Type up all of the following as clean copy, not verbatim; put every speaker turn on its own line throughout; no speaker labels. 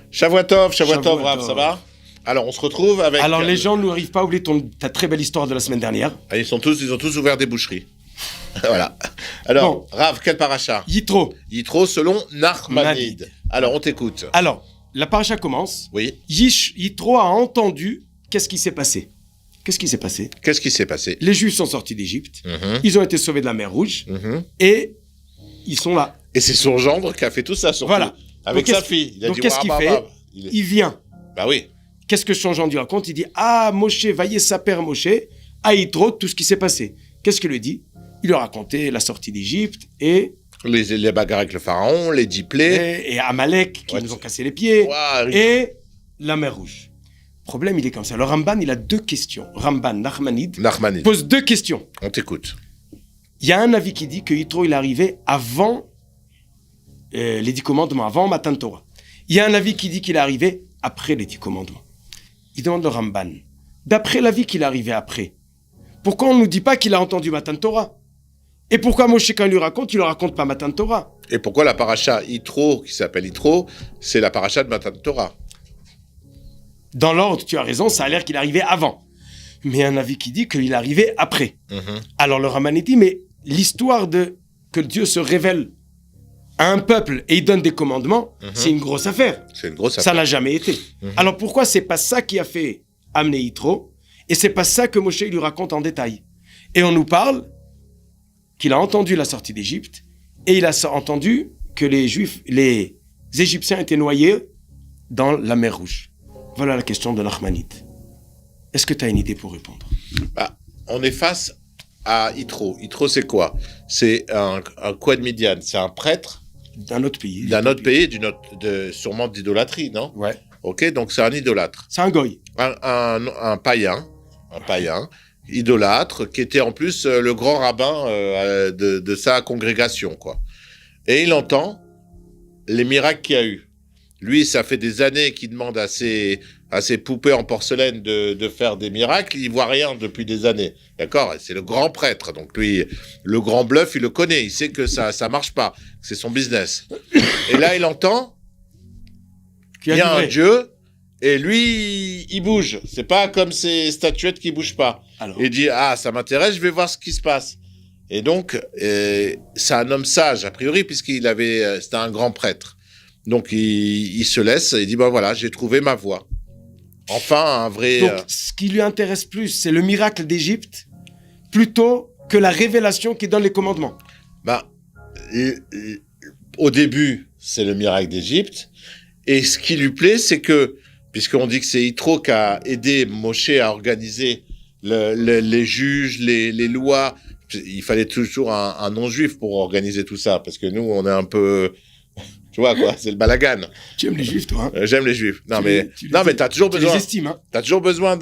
Shavuot Tov, Rav, ça va? Alors, on se retrouve avec...
Alors, les gens n'arrivent pas à oublier ta très belle histoire de la semaine dernière.
Ah, ils ont tous ouvert des boucheries. Voilà. Alors, bon. Rav, quel paracha?
Yitro.
Yitro selon Nachmanide. Alors, on t'écoute.
Alors, la paracha commence.
Oui.
Yitro a entendu qu'est-ce qui s'est passé. Qu'est-ce qui s'est passé? Les Juifs sont sortis d'Égypte. Ils ont été sauvés de la mer Rouge. Et ils sont là.
Et c'est son gendre qui a fait tout ça, surtout.
Voilà.
Avec sa fille.
Il a dit, qu'est-ce qu'il fait? Il vient.
Bah oui.
Qu'est-ce que son gendre lui raconte? Il dit, ah, Moshe, vaillez sa père Moshe, à Yitro, tout ce qui s'est passé. Qu'est-ce qu'il lui dit? Il lui a raconté la sortie d'Égypte et...
Les bagarres avec le pharaon, les 10 plaies.
Et Amalek, qui nous ont cassé les pieds. Et la mer Rouge. Le problème, il est comme ça. Le Ramban, il a deux questions. Ramban, Nachmanide, pose deux questions.
On t'écoute.
Il y a un avis qui dit que Yitro, il est arrivé avant les 10 commandements, avant Matan Torah. Il y a un avis qui dit qu'il est arrivé après les 10 commandements. Il demande le Ramban, d'après l'avis qu'il est arrivé après, pourquoi on ne nous dit pas qu'il a entendu Matan Torah? Et pourquoi Moshe, quand il lui raconte, il ne raconte pas Matan Torah?
Et pourquoi la paracha Yitro, qui s'appelle Yitro, c'est la paracha de Matan Torah?
Dans l'ordre, tu as raison, ça a l'air qu'il est arrivé avant. Mais il y a un avis qui dit qu'il est arrivé après. Alors le Ramban dit, mais l'histoire que Dieu se révèle à un peuple et il donne des commandements, c'est une grosse affaire. Ça n'a jamais été. Alors pourquoi c'est pas ça qui a fait amener Yitro et c'est pas ça que Moshe lui raconte en détail? Et on nous parle qu'il a entendu la sortie d'Égypte et il a entendu que les Égyptiens étaient noyés dans la mer Rouge. Voilà la question de Nachmanide. Est-ce que tu as une idée pour répondre?
On est face à Yitro. Yitro, c'est quoi? C'est un Kohen Midian, c'est un prêtre
d'un autre pays.
Sûrement d'idolâtrie, non?
Ouais.
Ok, donc c'est un idolâtre.
C'est un goy.
Un païen, idolâtre, qui était en plus le grand rabbin de sa congrégation, quoi. Et il entend les miracles qu'il y a eu. Lui, ça fait des années qu'il demande à ses poupées en porcelaine de faire des miracles. Il voit rien depuis des années. D'accord? C'est le grand prêtre. Donc lui, le grand bluff, il le connaît. Il sait que ça marche pas. C'est son business. Et là, il entend qu'il y a un Dieu et lui, il bouge. C'est pas comme ces statuettes qui bougent pas. Alors. Il dit, ça m'intéresse, je vais voir ce qui se passe. Et donc, c'est un homme sage, a priori, c'était un grand prêtre. Donc, il se laisse, il dit, voilà, j'ai trouvé ma voie. Enfin, un vrai...
Donc, ce qui lui intéresse plus, c'est le miracle d'Égypte, plutôt que la révélation qui donne les commandements.
Au début, c'est le miracle d'Égypte. Et ce qui lui plaît, c'est que, puisqu'on dit que c'est Yitro qui a aidé Moshe à organiser les juges, les lois, il fallait toujours un non-juif pour organiser tout ça, parce que nous, on est un peu... Tu vois quoi, c'est le balagan.
Tu aimes les juifs, toi, hein?
J'aime les juifs. Mais t'as toujours besoin.
Tu les estimes, hein?
T'as toujours besoin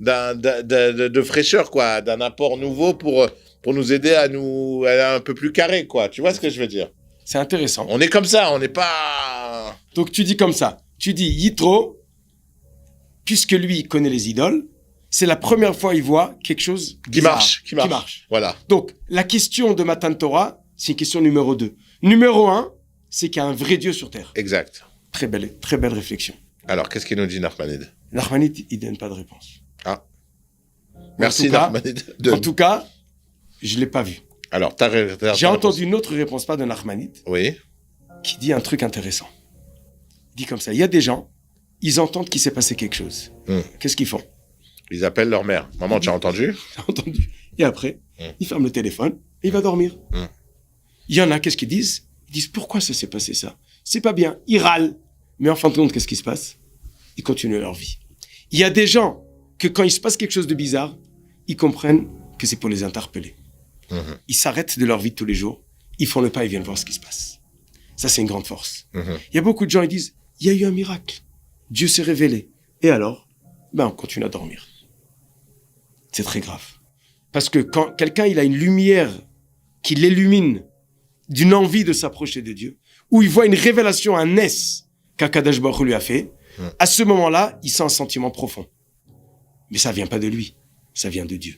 de fraîcheur, quoi, d'un apport nouveau pour nous aider à aller un peu plus carré, quoi. Tu vois ce que je veux dire?
C'est intéressant.
On est comme ça, on n'est pas.
Donc tu dis comme ça. Tu dis Yitro, puisque lui il connaît les idoles, c'est la première fois qu'il voit quelque chose
qui marche. Voilà.
Donc la question de Matan Torah, c'est une question numéro 2. Numéro 1. C'est qu'il y a un vrai Dieu sur Terre.
Exact.
Très belle réflexion.
Alors, qu'est-ce qu'il nous dit, Nachmanide?
Nachmanide, il ne donne pas de réponse.
Merci, Nachmanide.
En tout cas, je ne l'ai pas vu.
Alors,
j'ai entendu une autre réponse, pas de Nachmanide,
oui,
qui dit un truc intéressant. Il dit comme ça, il y a des gens, ils entendent qu'il s'est passé quelque chose. Qu'est-ce qu'ils font?
Ils appellent leur mère. Maman, tu as entendu?
J'ai entendu. Et après, ils ferment le téléphone et il va dormir. Il y en a, qu'est-ce qu'ils disent? Ils disent, pourquoi ça s'est passé ça? C'est pas bien. Ils râlent. Mais en fin de compte, qu'est-ce qui se passe? Ils continuent leur vie. Il y a des gens que quand il se passe quelque chose de bizarre, ils comprennent que c'est pour les interpeller. Ils s'arrêtent de leur vie de tous les jours. Ils font le pas et viennent voir ce qui se passe. Ça, c'est une grande force. Il y a beaucoup de gens, ils disent, il y a eu un miracle. Dieu s'est révélé. Et alors? On continue à dormir. C'est très grave. Parce que quand quelqu'un, il a une lumière qui l'illumine d'une envie de s'approcher de Dieu, où il voit une révélation, un S qu'Akadosh Baruch Hu lui a fait, à ce moment-là, il sent un sentiment profond. Mais ça vient pas de lui, ça vient de Dieu.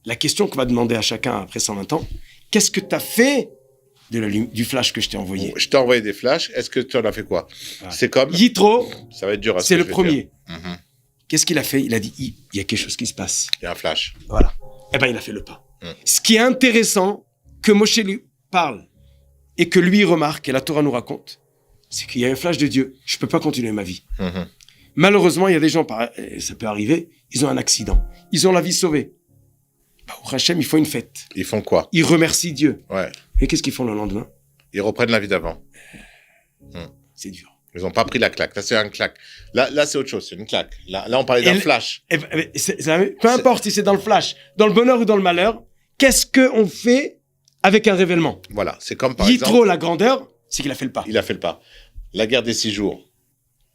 La question qu'on va demander à chacun après 120 ans, qu'est-ce que tu as fait du flash que je t'ai envoyé?
Je t'ai envoyé des flashs, est-ce que tu en as fait quoi? C'est comme...
Yitro,
ça va être dur à
c'est le premier.
Mm-hmm.
Qu'est-ce qu'il a fait? Il a dit, il y a quelque chose qui se passe.
Il y a un flash.
Voilà. Eh ben, il a fait le pas. Ce qui est intéressant, que Moshe lui parle, et que lui remarque, et la Torah nous raconte, c'est qu'il y a un flash de Dieu. Je peux pas continuer ma vie.
Mm-hmm.
Malheureusement, il y a des gens, ça peut arriver, ils ont un accident. Ils ont la vie sauvée. Au Hachem, il faut une fête.
Ils font quoi?
Ils remercient Dieu.
Ouais.
Et qu'est-ce qu'ils font le lendemain?
Ils reprennent la vie d'avant.
C'est dur.
Ils n'ont pas pris la claque. Là, c'est un claque. Là, c'est autre chose. C'est une claque. Là, on parlait d'un flash.
Peu importe si c'est dans le flash, dans le bonheur ou dans le malheur, qu'est-ce qu'on fait avec un révèlement?
Voilà. C'est comme par
Yitro,
exemple...
la grandeur, c'est qu'il a fait le pas.
Il a fait le pas. La guerre des 6 jours.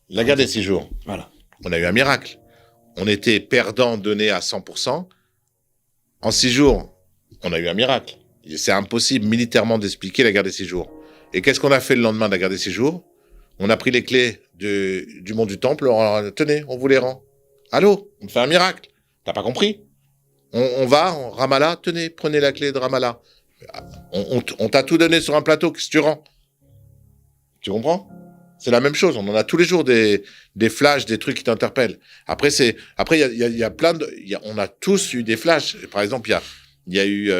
La guerre des 6 jours.
Voilà.
On a eu un miracle. On était perdant donné à 100%. En 6 jours, on a eu un miracle. C'est impossible militairement d'expliquer la guerre des 6 jours. Et qu'est-ce qu'on a fait le lendemain de la guerre des 6 jours? On a pris les clés du mont du temple. Tenez, on vous les rend. Allô, on fait un miracle. T'as pas compris? On va en Ramallah. Tenez, prenez la clé de Ramallah. On t'a tout donné sur un plateau. Qu'est-ce que tu rends? Tu comprends? C'est la même chose. On en a tous les jours des flashs, des trucs qui t'interpellent. Après, il y a plein de, on a tous eu des flashs. Par exemple, il y a eu,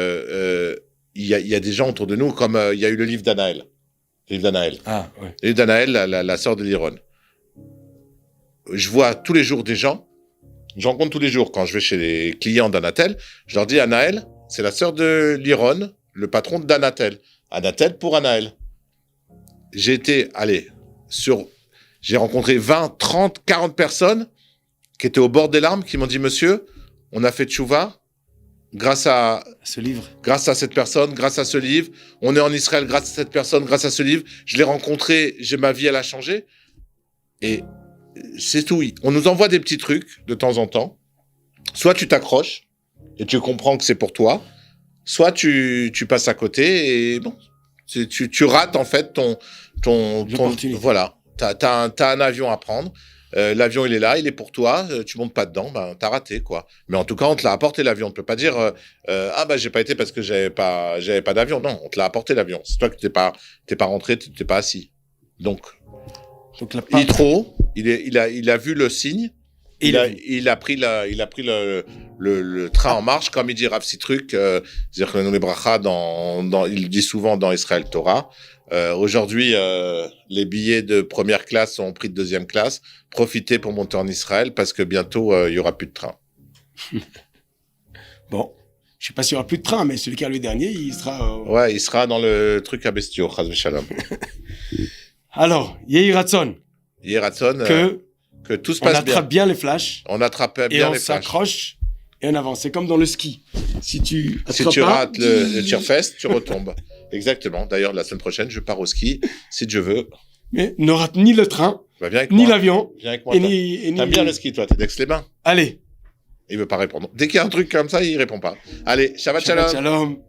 il y a des gens autour de nous, comme il y a eu le livre d'Anaël. Le livre d'Anaël.
Ah, ouais.
Le livre d'Anaël, la sœur de Liron. Je vois tous les jours des gens. Je rencontre tous les jours quand je vais chez les clients d'Anatel. Je leur dis, Anaël, c'est la sœur de Liron, le patron d'Anatel. Anatel pour Anaël. J'ai rencontré 20, 30, 40 personnes qui étaient au bord des larmes, qui m'ont dit, monsieur, on a fait tchouva grâce à
ce livre,
grâce à cette personne, grâce à ce livre. On est en Israël grâce à cette personne, grâce à ce livre. Je l'ai rencontré, ma vie, elle a changé. Et c'est tout. On nous envoie des petits trucs de temps en temps. Soit tu t'accroches et tu comprends que c'est pour toi, soit tu passes à côté et bon, tu rates en fait ton voilà. T'as un avion à prendre. L'avion, il est là, il est pour toi. Tu montes pas dedans, ben t'as raté quoi. Mais en tout cas, on te l'a apporté l'avion. On peut pas dire j'ai pas été parce que j'avais pas d'avion. Non, on te l'a apporté l'avion. C'est toi que t'es pas rentré, t'es pas assis. Donc Yitro, il a vu le signe. Il a pris le train en marche, comme il dit Rav Sitruk, Zechron Lebracha, il dit souvent dans Israël Torah. Aujourd'hui, les billets de première classe ont pris de deuxième classe. Profitez pour monter en Israël parce que bientôt, il y aura plus de train.
Bon, je sais pas s'il y aura plus de train, mais celui qui a le dernier, il sera...
Ouais, il sera dans le truc à bestiaux, Chaz v'Shalom.
Alors, Yehi Ratzon.
Yehi Ratzon, que tout se passe bien.
On attrape bien les flashs.
On attrape bien les flashs.
Et on s'accroche et on avance. C'est comme dans le ski. Si tu
rates le Tierfest, tu retombes. Exactement. D'ailleurs, la semaine prochaine, je pars au ski, si Dieu veut.
Mais ne rate ni le train, ni l'avion.
Viens avec moi. T'aimes bien le ski, toi. T'es d'Aix-les-Bains.
Allez.
Il veut pas répondre. Dès qu'il y a un truc comme ça, il répond pas. Allez, Shabbat Shalom.
Shalom.